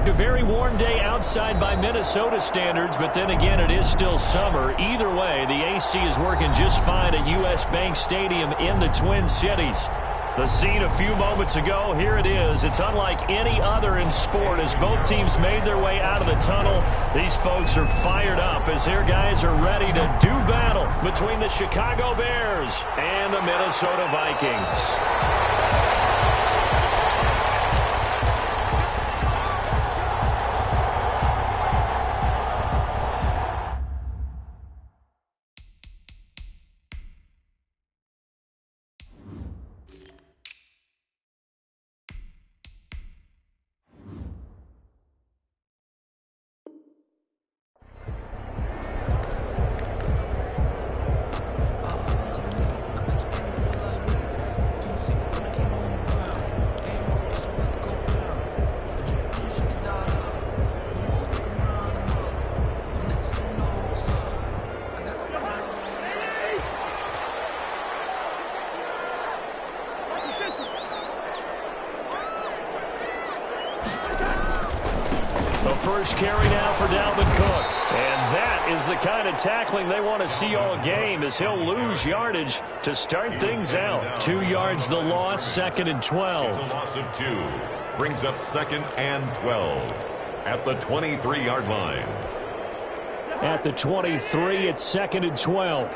A very warm day outside by Minnesota standards, but then again, it is still summer. Either way, the AC is working just fine at U.S. Bank Stadium in the Twin Cities. The scene a few moments ago, here it is. It's unlike any other in sport as both teams made their way out of the tunnel. These folks are fired up as their guys are ready to do battle between the Chicago Bears and the Minnesota Vikings. First carry now for Dalvin Cook. And that is the kind of tackling they want to see all game as he'll lose yardage to start things out. 2 yards the loss, 2nd and 12. It's a loss of 2. Brings up 2nd and 12 at the 23-yard line. At the 23, it's 2nd and 12.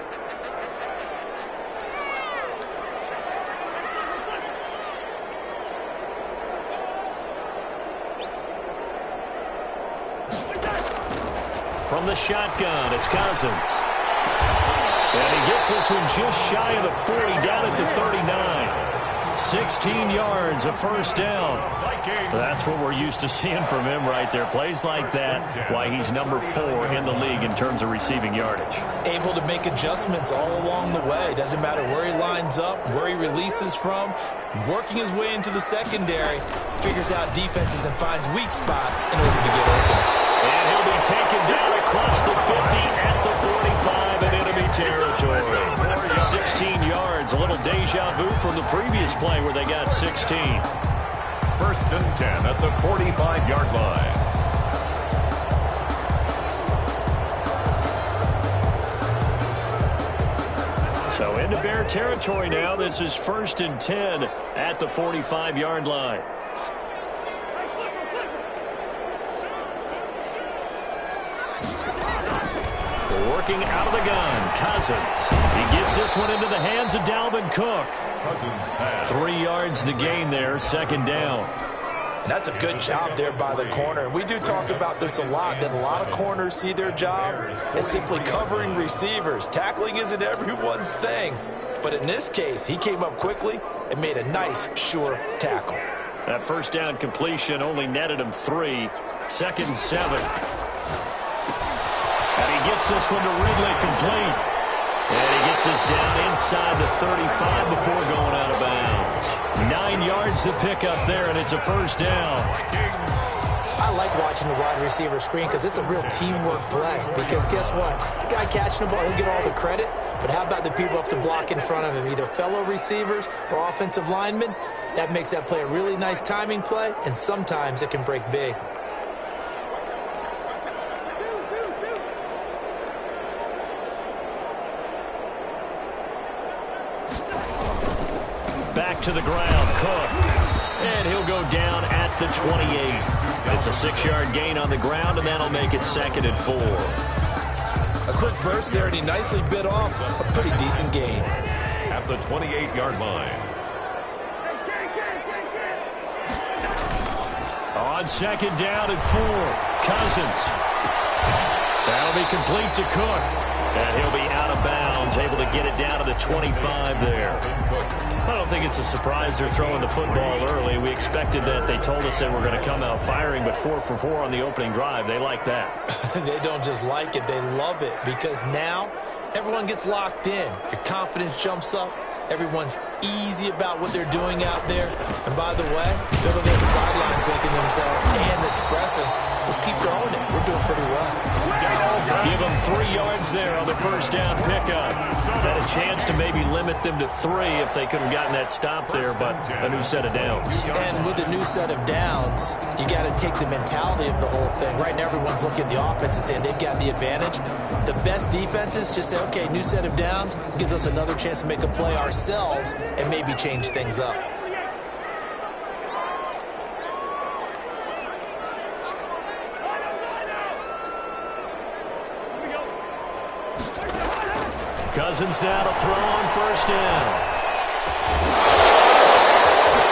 From the shotgun, it's Cousins. And he gets this one just shy of the 40, down at the 39. 16 yards, a first down. That's what we're used to seeing from him right there. Plays like that, why he's number 4 in the league in terms of receiving yardage. Able to make adjustments all along the way. Doesn't matter where he lines up, where he releases from. Working his way into the secondary. Figures out defenses and finds weak spots in order to get open. And he'll be taken down across the 50 at the 45 in enemy territory. 16 yards, a little deja vu from the previous play where they got 16. 1st and 10 at the 45-yard line. So into Bear territory now. This is 1st and 10 at the 45-yard line. Working out of the gun, Cousins. He gets this one into the hands of Dalvin Cook. Cousins pass. 3 yards the gain there, 2nd down. And that's a good job there by the corner. And we do talk about this a lot, that a lot of corners see their job as simply covering receivers. Tackling isn't everyone's thing. But in this case, he came up quickly and made a nice, sure tackle. That first down completion only netted him 3. 2nd and 7. And he gets this one to Ridley complete. And he gets this down inside the 35 before going out of bounds. 9 yards to pick up there, and it's a first down. I like watching the wide receiver screen because it's a real teamwork play. Because guess what? The guy catching the ball, he'll get all the credit. But how about the people up to block in front of him, either fellow receivers or offensive linemen? That makes that play a really nice timing play, and sometimes it can break big. Back to the ground, Cook. And he'll go down at the 28. It's a 6-yard gain on the ground, and that'll make it 2nd and 4. A quick burst there, and he nicely bit off a pretty decent gain. At the 28-yard line. On 2nd down and 4, Cousins. That'll be complete to Cook. And he'll be out of bounds, able to get it down to the 25 there. I don't think it's a surprise they're throwing the football early. We expected that. They told us they were going to come out firing, but 4 for 4 on the opening drive. They like that. They don't just like it, they love it, because now everyone gets locked in. Your confidence jumps up. Everyone's easy about what they're doing out there. And by the way, they're looking at the sidelines thinking to themselves and expressing, let's keep throwing it. We're doing pretty well. Give them 3 yards there on the first down pickup. Had a chance to maybe limit them to 3 if they could have gotten that stop there, but a new set of downs. And with a new set of downs, you got to take the mentality of the whole thing. Right now, everyone's looking at the offense and saying they've got the advantage. The best defenses just say, okay, new set of downs gives us another chance to make a play ourselves and maybe change things up. Cousins now to throw on first down.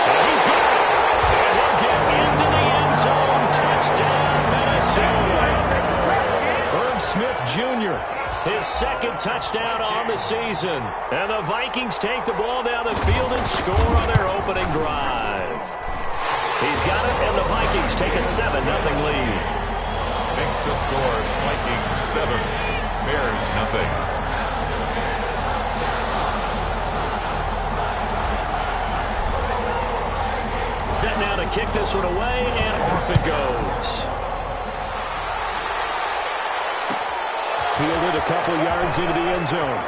And he's got it. And he'll get into the end zone. Touchdown, Minnesota. Irv Smith Jr., his second touchdown on the season. And the Vikings take the ball down the field and score on their opening drive. He's got it, and the Vikings take a 7-0 lead. Makes the score Vikings 7, Bears nothing. Set now to kick this one away, and off it goes. Fielded a couple yards into the end zone.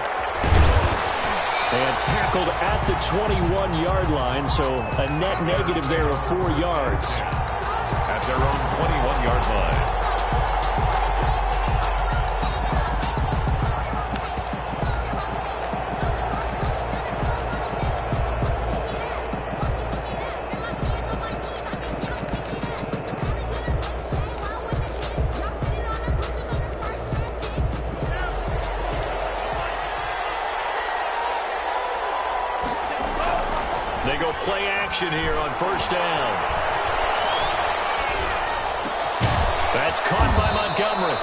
And tackled at the 21-yard line, so a net negative there of 4 yards. At their own 21-yard line. They go play action here on first down. That's caught by Montgomery.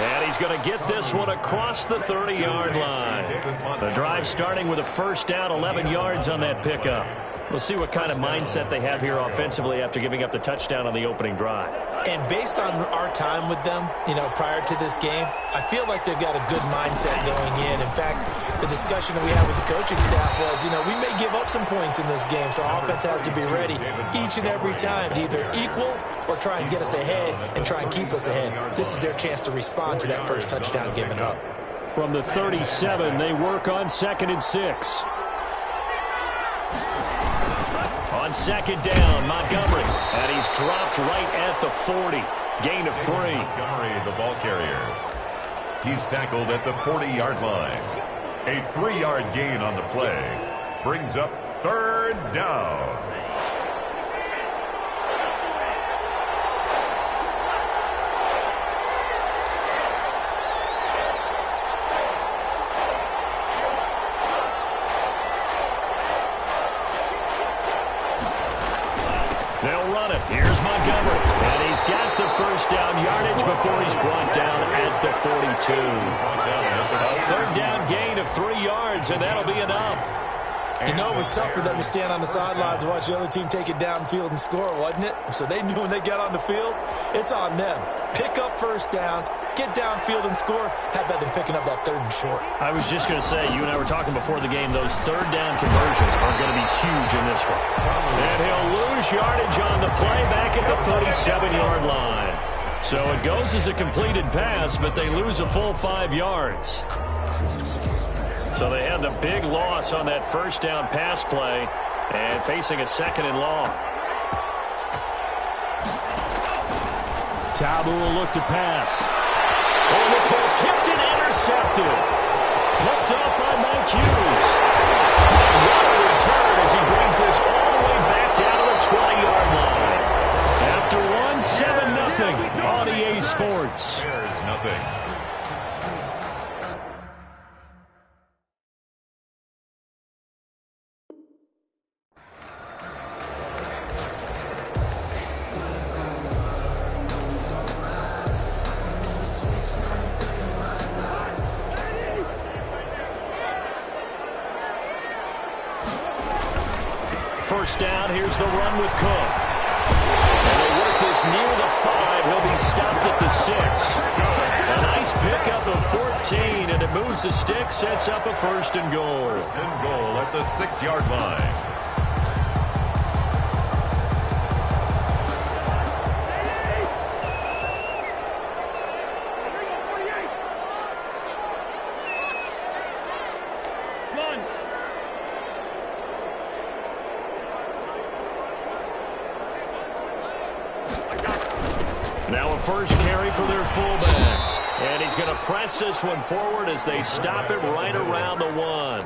And he's going to get this one across the 30-yard line. The drive starting with a first down, 11 yards on that pickup. We'll see what kind of mindset they have here offensively after giving up the touchdown on the opening drive. And based on our time with them, prior to this game, I feel like they've got a good mindset going in. In fact, the discussion that we had with the coaching staff was, we may give up some points in this game, so our offense has to be ready each and every time to either equal or try and get us ahead and try and keep us ahead. This is their chance to respond to that first touchdown given up. From the 37, they work on 2nd and 6. On second down, Montgomery. And he's dropped right at the 40. Gain of 3. Montgomery, the ball carrier. He's tackled at the 40-yard line. A 3-yard gain on the play. Brings up 3rd down. They'll run it. Here's Montgomery. And he's got the first down yardage before he's brought down at the 42. A 3rd down gain of 3 yards, and that'll be enough. It was tough for them to stand on the sidelines and watch the other team take it downfield and score, wasn't it? So they knew when they got on the field, it's on them. Pick up first downs, get downfield and score. How about them picking up that 3rd and short? I was just going to say, you and I were talking before the game, those 3rd down conversions are going to be huge in this one. And he'll lose yardage on the play back at the 37-yard line. So it goes as a completed pass, but they lose a full 5 yards. So they had the big loss on that first down pass play and facing a 2nd and long. Tabu will look to pass. Oh, this ball's tipped and intercepted. Picked up by Mike Hughes. And what a return as he brings this all the way back down to the 20-yard line. After one, 7-0 on EA Sports. There's nothing. First down, here's the run with Cook. And they work this near the 5. He'll be stopped at the 6. A nice pickup of 14, and it moves the stick, sets up a 1st and goal. 1st and goal at the 6-yard line. Now a first carry for their fullback. And he's going to press this one forward as they stop him right around the 1.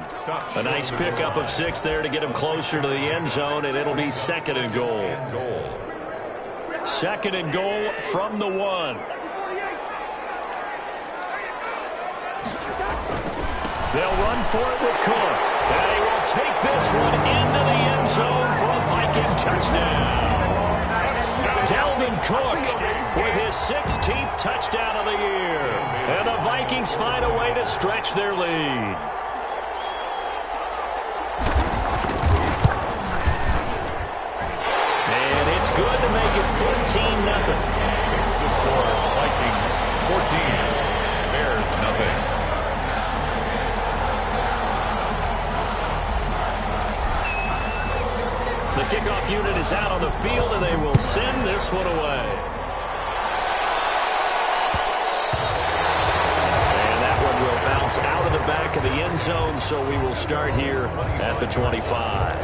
A nice pickup of 6 there to get him closer to the end zone, and it'll be 2nd and goal. 2nd and goal from the 1. They'll run for it with Cook. And he will take this one into the end zone for a Viking touchdown. Dalvin Cook with his 16th touchdown of the year. And the Vikings find a way to stretch their lead. And it's good to make it 14-0. It's the score. Vikings 14, Bears nothing. The kickoff unit is out on the field, and they will send this one away. And that one will bounce out of the back of the end zone, so we will start here at the 25.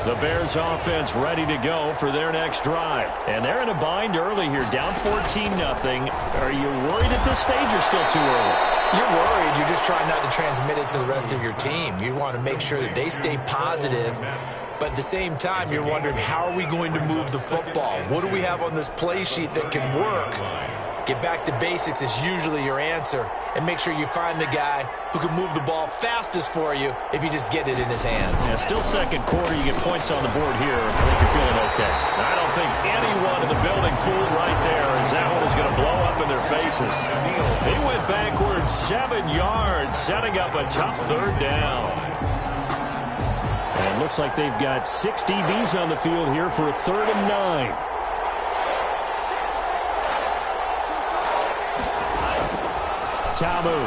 The Bears offense ready to go for their next drive. And they're in a bind early here, down 14-0. Are you worried at this stage or still too early? You're worried. You're just trying not to transmit it to the rest of your team. You want to make sure that they stay positive. But at the same time, you're wondering, how are we going to move the football? What do we have on this play sheet that can work? Get back to basics is usually your answer. And make sure you find the guy who can move the ball fastest for you if you just get it in his hands. Yeah, still second quarter. You get points on the board here. I think you're feeling okay. I don't think anyone in the building fooled right there, as that one is going to blow up in their faces. He went backwards 7 yards, setting up a tough 3rd down. And it looks like they've got 6 DBs on the field here for a 3rd and 9. Tamu. And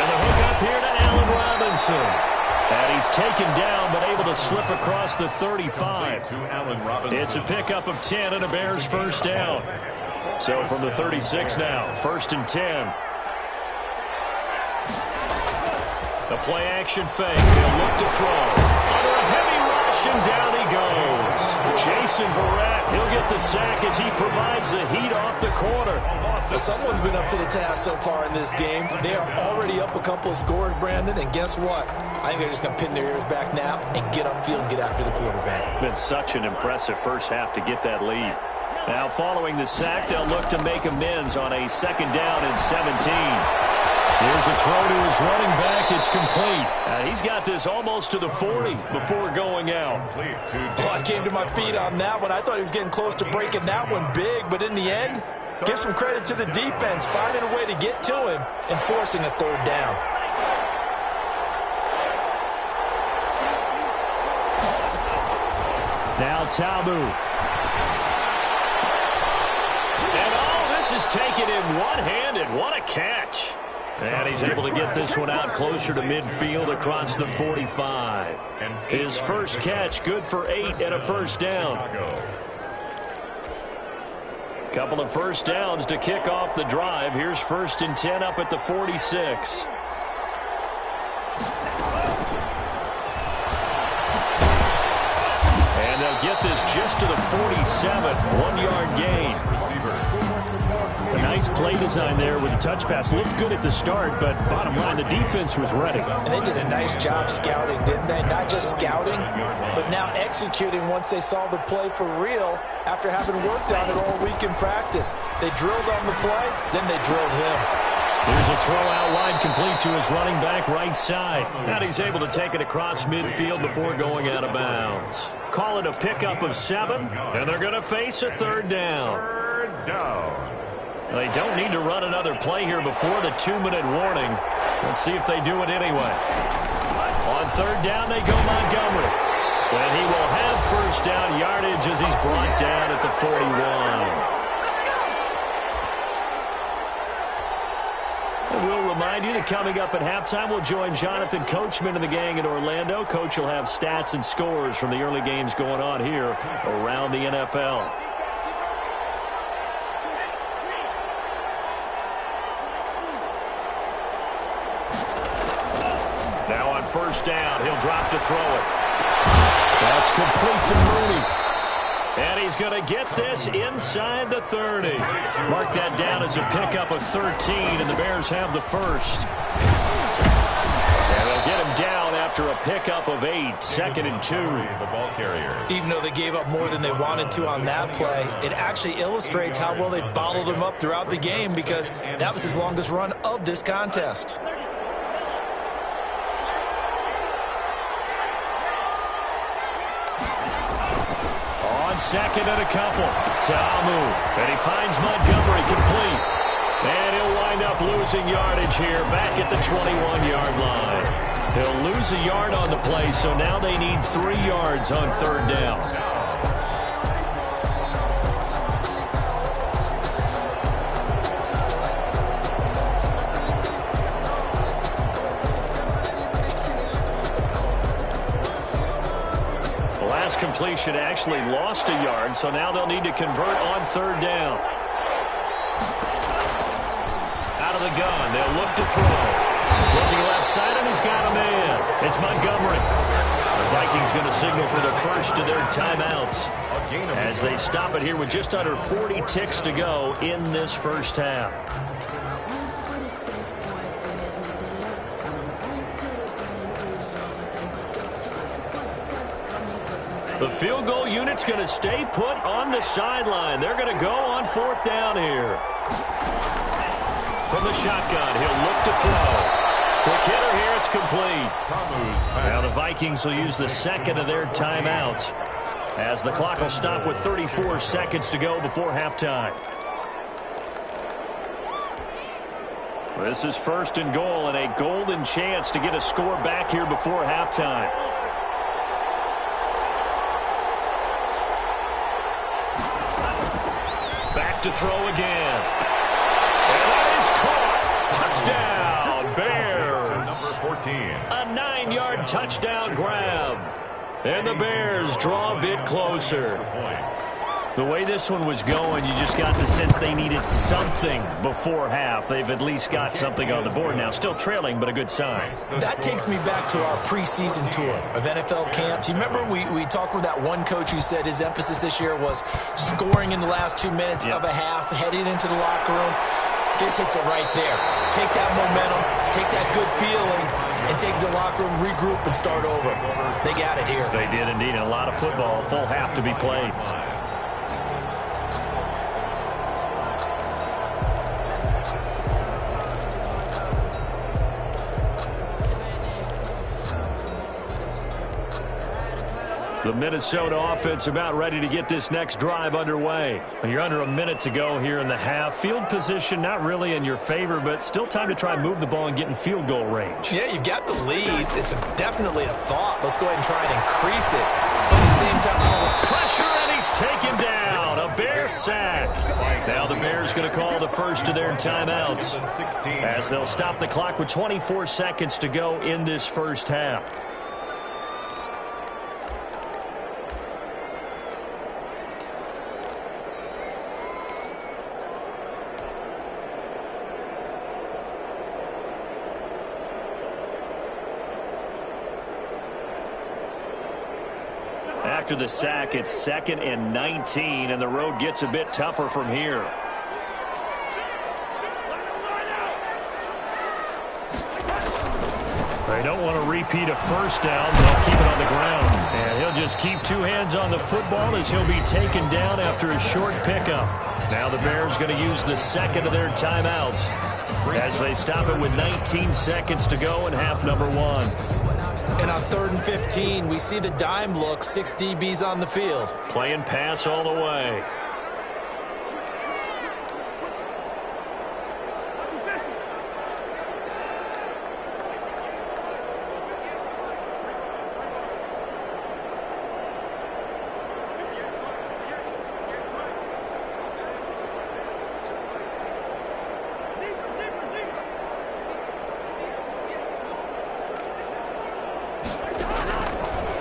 the hook up here to Allen Robinson. And he's taken down, but able to slip across the 35. It's a pickup of 10 and a Bears first down. So from the 36 now, 1st and 10. The play action fake. They'll look to throw. Under a heavy rush, and down he goes. Jason Verrett, he'll get the sack as he provides the heat off the corner. Well, someone's been up to the task so far in this game. They are already up a couple of scores, Brandon, and guess what? I think they're just going to pin their ears back now and get upfield and get after the quarterback. Been such an impressive first half to get that lead. Now following the sack, they'll look to make amends on a 2nd down and 17. Here's a throw to his running back. It's complete. He's got this almost to the 40 before going out. Well, I came to my feet on that one. I thought he was getting close to breaking that one big, but in the end, give some credit to the defense, finding a way to get to him and forcing a 3rd down. Now Tamu. And all this is taken in one-handed. What a catch. And he's able to get this one out closer to midfield across the 45. His first catch, good for 8 and a 1st down. Couple of 1st downs to kick off the drive. Here's 1st and 10 up at the 46. And they'll get this just to the 47. 1-yard gain. A nice play design there with the touch pass. Looked good at the start, but bottom line, the defense was ready. And they did a nice job scouting, didn't they? Not just scouting, but now executing once they saw the play for real after having worked on it all week in practice. They drilled on the play, then they drilled him. Here's a throw out wide, complete to his running back right side. And he's able to take it across midfield before going out of bounds. Call it a pickup of 7, and they're going to face a 3rd down. 3rd down. They don't need to run another play here before the 2-minute warning. Let's see if they do it anyway. On 3rd down, they go Montgomery. And he will have 1st down yardage as he's brought down at the 41. And we'll remind you that coming up at halftime, we'll join Jonathan Coachman and the gang in Orlando. Coach will have stats and scores from the early games going on here around the NFL. Now on first down, he'll drop to throw it. That's complete to Mooney. And he's going to get this inside the 30. Mark that down as a pickup of 13, and the Bears have the first. And they'll get him down after a pickup of 8, 2nd and 2. The ball carrier. Even though they gave up more than they wanted to on that play, it actually illustrates how well they bottled him up throughout the game because that was his longest run of this contest. On second and a couple, Tamu, and he finds Montgomery complete. And he'll wind up losing yardage here back at the 21-yard line. He'll lose a yard on the play, so now they need 3 yards on third down. The last completion actually lost a yard, so now they'll need to convert on third down. Out of the gun, they'll look to throw. Looking left side, and he's got a man. It's Montgomery. The Vikings going to signal for the first of their timeouts as they stop it here with just under 40 ticks to go in this first half. The field goal unit's going to stay put on the sideline. They're going to go on fourth down here. From the shotgun, he'll look to throw. Quick hitter here, it's complete. Now the Vikings will use the second of their timeouts as the clock will stop with 34 seconds to go before halftime. This is first and goal and a golden chance to get a score back here before halftime. Back to throw again. And that is caught. Touchdown, Bears. Number 14. A 9-yard touchdown grab. And the Bears draw a bit closer. The way this one was going, you just got the sense they needed something before half. They've at least got something on the board now. Still trailing, but a good sign. That takes me back to our preseason tour of NFL camps. You remember we talked with that one coach who said his emphasis this year was scoring in the last 2 minutes of a half, heading into the locker room. This hits it right there. Take that momentum, take that good feeling, and take the locker room, regroup, and start over. They got it here. They did indeed. And a lot of football, full half to be played. The Minnesota offense about ready to get this next drive underway. When you're under a minute to go here in the half, field position not really in your favor, but still time to try and move the ball and get in field goal range. Yeah, you've got the lead. It's definitely a thought. Let's go ahead and try and increase it. But at the same time, pressure, and he's taken down. A Bear sack. Now the Bears going to call the first of their timeouts as they'll stop the clock with 24 seconds to go in this first half. After the sack, it's 2nd and 19, and the road gets a bit tougher from here. They don't want to repeat a first down. They'll keep it on the ground. And he'll just keep 2 hands on the football as he'll be taken down after a short pickup. Now the Bears going to use the second of their timeouts as they stop it with 19 seconds to go in half number 1. And on 3rd and 15, we see the dime look, 6 DBs on the field. Playing pass all the way.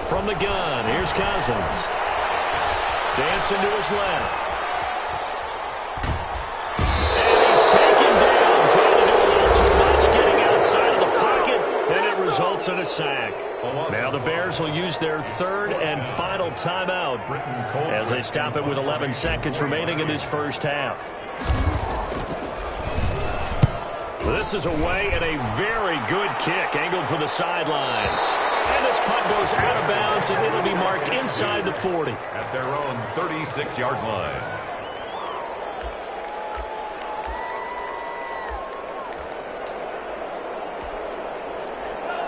From the gun, here's Cousins. Dancing to his left. And he's taken down, trying to do a little too much, getting outside of the pocket, and it results results in a sack. Now the Bears will use their third and final timeout as they stop it with 11 seconds remaining in this first half. This is away and a very good kick angled for the sidelines. And this punt goes out of bounds, and it'll be marked inside the 40. At their own 36-yard line.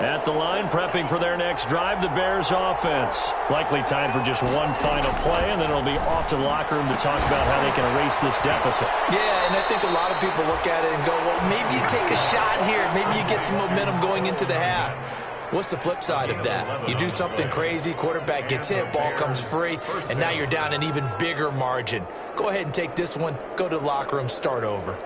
At the line, prepping for their next drive, the Bears offense. Likely time for just one final play, and then it'll be off to the locker room to talk about how they can erase this deficit. Yeah, and I think a lot of people look at it and go, well, maybe you take a shot here. Maybe you get some momentum going into the half. What's the flip side of that? You do something crazy, quarterback gets hit, ball comes free, and now you're down an even bigger margin. Go ahead and take this one, go to the locker room, start over.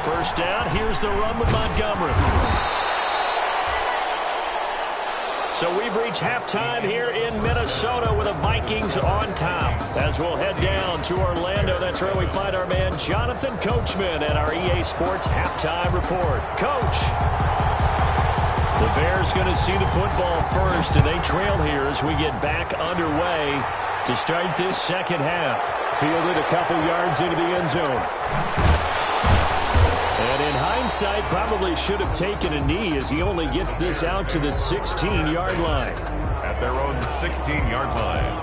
First down, here's the run with Montgomery. So we've reached halftime here in Minnesota with the Vikings on top. As we'll head down to Orlando, that's where we find our man Jonathan Coachman at our EA Sports Halftime Report. Coach, the Bears going to see the football first, and they trail here as we get back underway to start this second half. Fielded a couple yards into the end zone. And in hindsight, probably should have taken a knee as he only gets this out to the 16-yard line. At their own 16-yard line.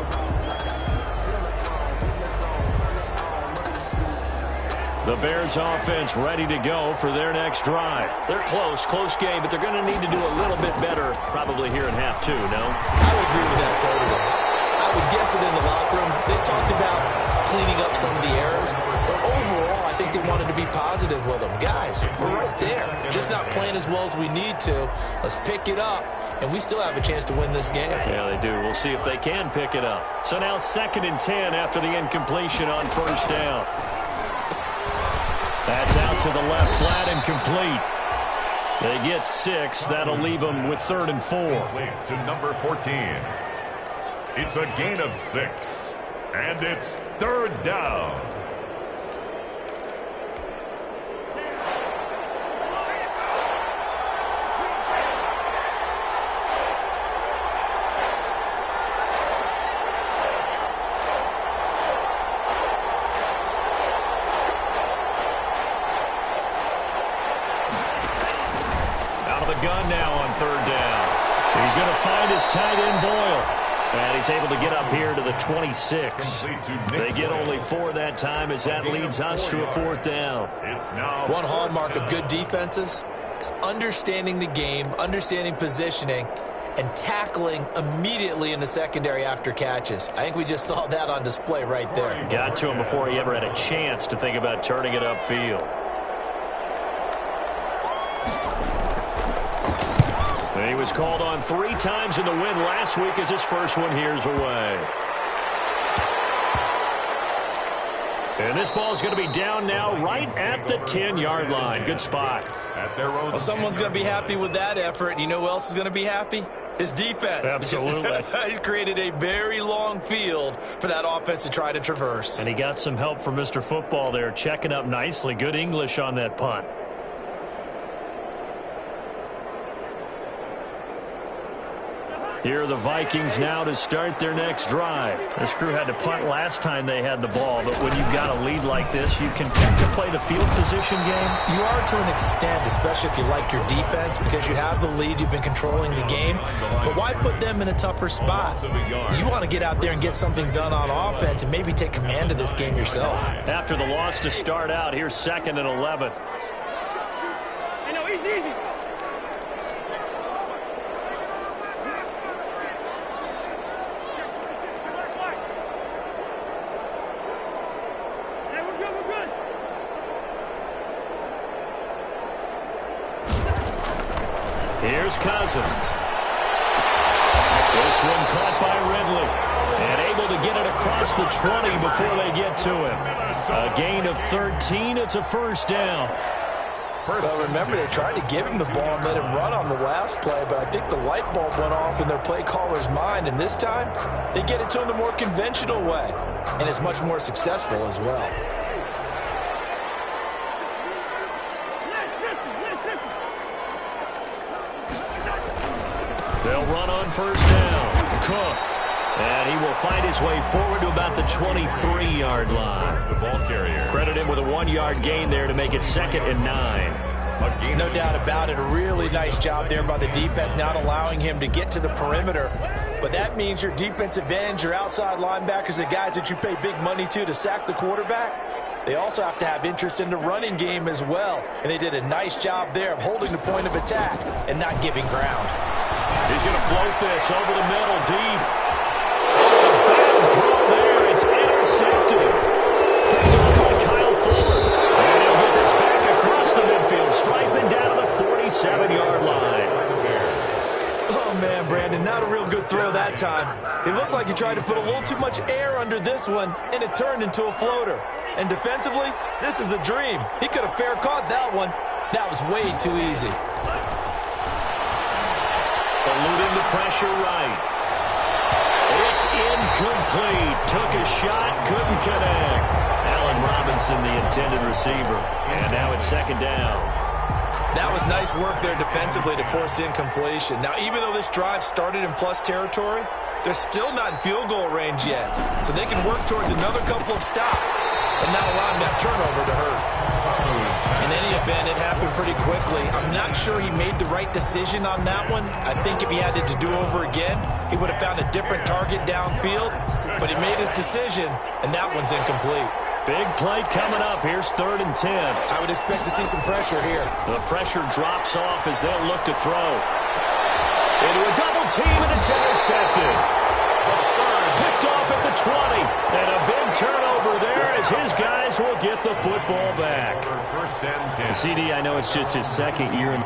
The Bears offense ready to go for their next drive. They're close game, but they're going to need to do a little bit better probably here in half two, no? I would agree with that totally. I would guess it in the locker room. They talked about cleaning up some of the errors, but overall, I think they wanted to be positive with them. Guys, we're right there. Just not playing as well as we need to. Let's pick it up, and we still have a chance to win this game. Yeah, they do. We'll see if they can pick it up. So now 2nd and 10 after the incompletion on first down. That's out to the left, flat and complete. They get 6. That'll leave them with 3rd and 4. To number 14. It's a gain of 6. And it's 3rd down. Out of the gun now on 3rd down. He's going to find his tight end Boyle. And he's able to get up here to the 26. They get only 4 that time as that leads us to a 4th down. One hallmark of good defenses is understanding the game, understanding positioning, and tackling immediately in the secondary after catches. I think we just saw that on display right there. Got to him before he ever had a chance to think about turning it upfield. He was called on 3 times in the win last week as his first one here's away. And this ball is going to be down now right at the 10-yard line. Good spot. Well, someone's going to be happy with that effort. And you know who else is going to be happy? His defense. Absolutely. He's created a very long field for that offense to try to traverse. And he got some help from Mr. Football there, checking up nicely. Good English on that punt. Here are the Vikings now to start their next drive. This crew had to punt last time they had the ball, but when you've got a lead like this, you continue to play the field position game. You are to an extent, especially if you like your defense, because you have the lead, you've been controlling the game. But why put them in a tougher spot? You want to get out there and get something done on offense and maybe take command of this game yourself. After the loss to start out, here's 2nd and 11. Easy. Here's Cousins. This one caught by Ridley. And able to get it across the 20 before they get to him. A gain of 13. It's a 1st down. Well, remember, they tried to give him the ball and let him run on the last play, but I think the light bulb went off in their play caller's mind, and this time they get it to him the more conventional way, and it's much more successful as well. on first down. Cook. And he will find his way forward to about the 23-yard line. The ball carrier. Credit him with a 1-yard gain there to make it 2nd and 9. No doubt about it. A really nice job there by the defense, not allowing him to get to the perimeter. But that means your defensive ends, your outside linebackers, the guys that you pay big money to sack the quarterback, they also have to have interest in the running game as well. And they did a nice job there of holding the point of attack and not giving ground. He's going to float this over the middle, deep. Bad throw there. It's intercepted. Picked off by Kyle Fuller. And he'll get this back across the midfield, striping down to the 47-yard line. Oh, man, Brandon, not a real good throw that time. It looked like he tried to put a little too much air under this one, and it turned into a floater. And defensively, this is a dream. He could have fair caught that one. That was way too easy. Eluding the pressure right. It's incomplete. Took a shot, couldn't connect. Allen Robinson, the intended receiver. And now it's 2nd down. That was nice work there defensively to force incompletion. Now, even though this drive started in plus territory, they're still not in field goal range yet. So they can work towards another couple of stops and not allowing that turnover to hurt. In any event, it happened pretty quickly. I'm not sure he made the right decision on that one. I think if he had it to do over again, he would have found a different target downfield. But he made his decision, and that one's incomplete. Big play coming up. Here's 3rd and 10. I would expect to see some pressure here. The pressure drops off as they'll look to throw. Into a double team, and it's intercepted. Picked off at the 20. And a big turnover there as his guys will get the football back. First and 10. CD, I know it's just his 2nd year in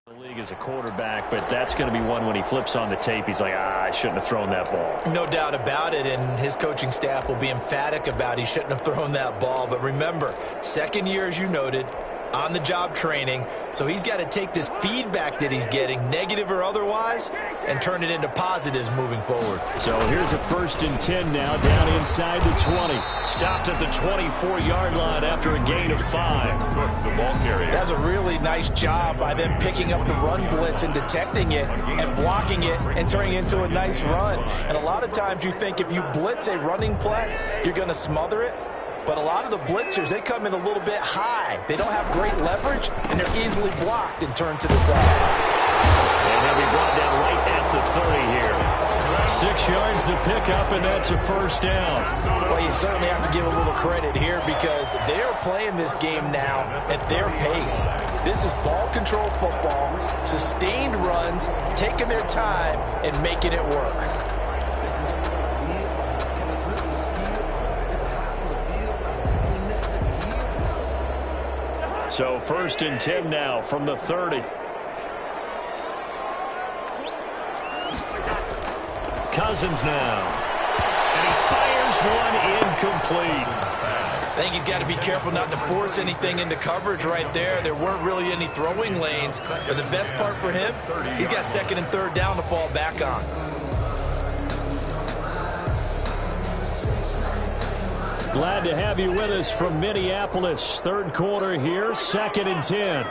the league as a quarterback, but that's going to be one when he flips on the tape, he's like, I shouldn't have thrown that ball. No doubt about it, and his coaching staff will be emphatic about he shouldn't have thrown that ball. But remember, 2nd year, as you noted, on-the-job training, so he's got to take this feedback that he's getting, negative or otherwise, and turn it into positives moving forward. So here's a 1st and 10 now, down inside the 20. Stopped at the 24-yard line after a gain of 5. Cook, the ball carrier. That's a really nice job by them picking up the run blitz and detecting it and blocking it and turning it into a nice run. And a lot of times you think if you blitz a running play, you're going to smother it. But a lot of the blitzers, they come in a little bit high. They don't have great leverage, and they're easily blocked and turned to the side. And they'll be brought down right at the 30 here. 6 yards the pickup, and that's a 1st down. Well, you certainly have to give a little credit here because they are playing this game now at their pace. This is ball control football, sustained runs, taking their time, and making it work. So 1st and 10 now from the 30. Cousins now. And he fires one incomplete. I think he's got to be careful not to force anything into coverage right there. There weren't really any throwing lanes. But the best part for him, he's got 2nd and 3rd down to fall back on. Glad to have you with us from Minneapolis. 3rd quarter here, 2nd and 10.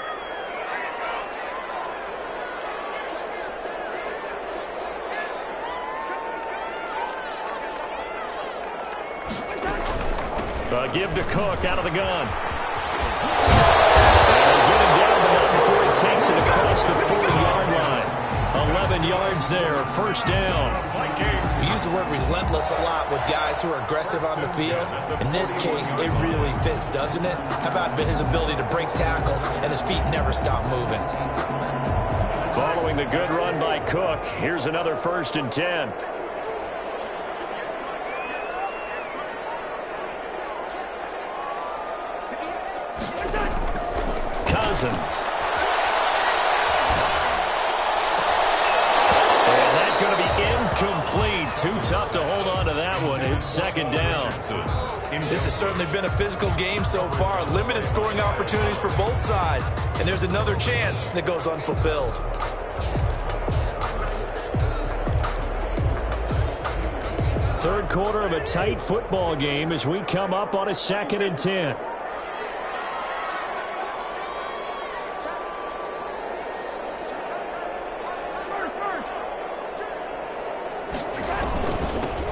Give to Cook out of the gun. And they'll get him down, but not before he takes it across the 40-yard line. 11 yards there, 1st down. We use the word relentless a lot with guys who are aggressive on the field. In this case, it really fits, doesn't it? How about his ability to break tackles and his feet never stop moving? Following the good run by Cook, here's another 1st and 10. Cousins. And that's going to be incomplete. Too tough to hold on to that one. It's 2nd down. This has certainly been a physical game so far. Limited scoring opportunities for both sides. And there's another chance that goes unfulfilled. Third quarter of a tight football game as we come up on a 2nd and 10.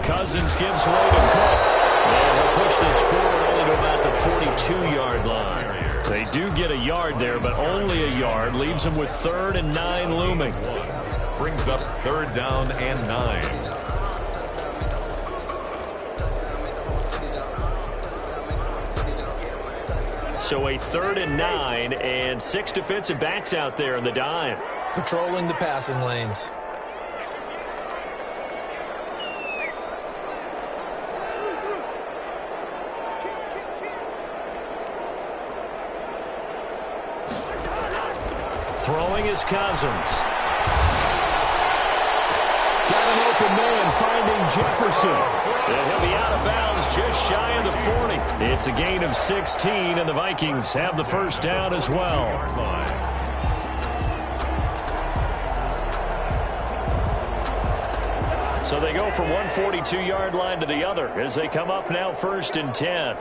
Cousins gives way to Cook. And he'll push this forward only to about the 42-yard line. They do get a yard there, but only a yard. Leaves them with 3rd and 9 looming. Brings up 3rd down and 9. So a 3rd and 9 and 6 defensive backs out there in the dime. Patrolling the passing lanes. Throwing is Cousins. Got an open man finding Jefferson. And he'll be out of bounds just shy of the 40. It's a gain of 16, and the Vikings have the first down as well. So they go from one 42-yard line to the other as they come up now 1st and 10.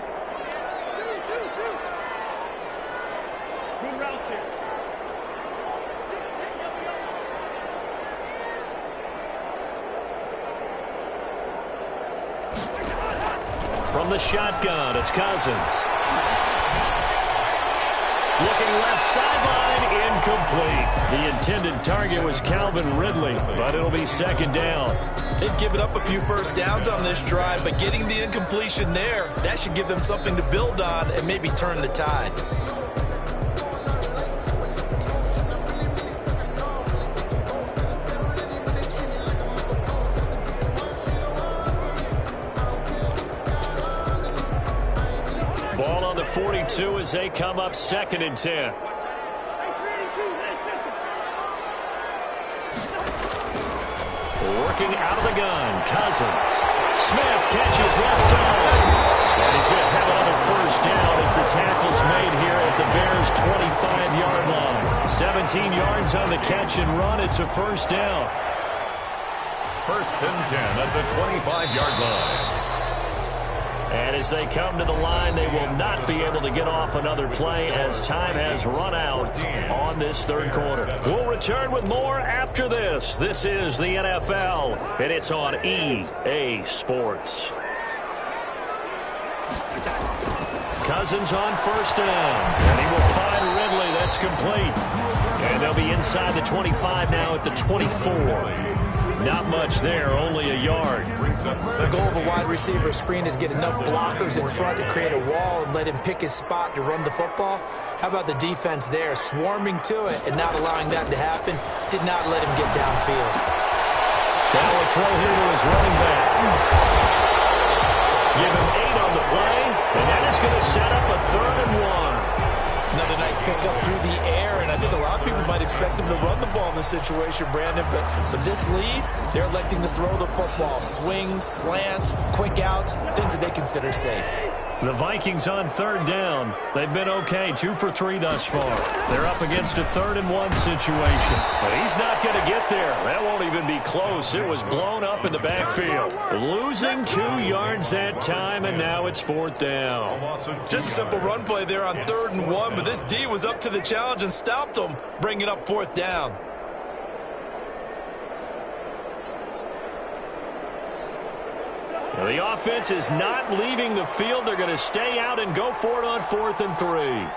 From the shotgun, it's Cousins. Looking left sideline, incomplete. The intended target was Calvin Ridley, but it'll be 2nd down. They've given up a few first downs on this drive, but getting the incompletion there, that should give them something to build on and maybe turn the tide. Ball on the 42 as they come up 2nd and 10. Working out of the gun, Cousins. Smith catches left side. And he's going to have another first down as the tackle's made here at the Bears' 25-yard line. 17 yards on the catch and run. It's a first down. 1st and 10 at the 25-yard line. And as they come to the line, they will not be able to get off another play as time has run out on this 3rd quarter. We'll return with more after this. This is the NFL, and it's on EA Sports. Cousins on 1st down, and he will find Ridley. That's complete. And they'll be inside the 25 now at the 24. Not much there, only a yard. The goal of a wide receiver screen is get enough blockers in front to create a wall and let him pick his spot to run the football. How about the defense there, swarming to it and not allowing that to happen? Did not let him get downfield. Now a throw here to his running back. Give him 8 on the play, and that is going to set up a 3rd and 1. Another nice pickup through the air, and I think a lot of people might expect him to run the ball in this situation, Brandon, but with this lead, they're electing to throw the football. Swings, slants, quick outs, things that they consider safe. The Vikings on 3rd down. They've been okay, 2 for 3 thus far. They're up against a 3rd and 1 situation. But he's not going to get there. That won't even be close. It was blown up in the backfield. Losing 2 yards that time, and now it's 4th down. Just a simple run play there on 3rd and 1, but this D was up to the challenge and stopped them, bringing up 4th down. The offense is not leaving the field. They're going to stay out and go for it on 4th and 3.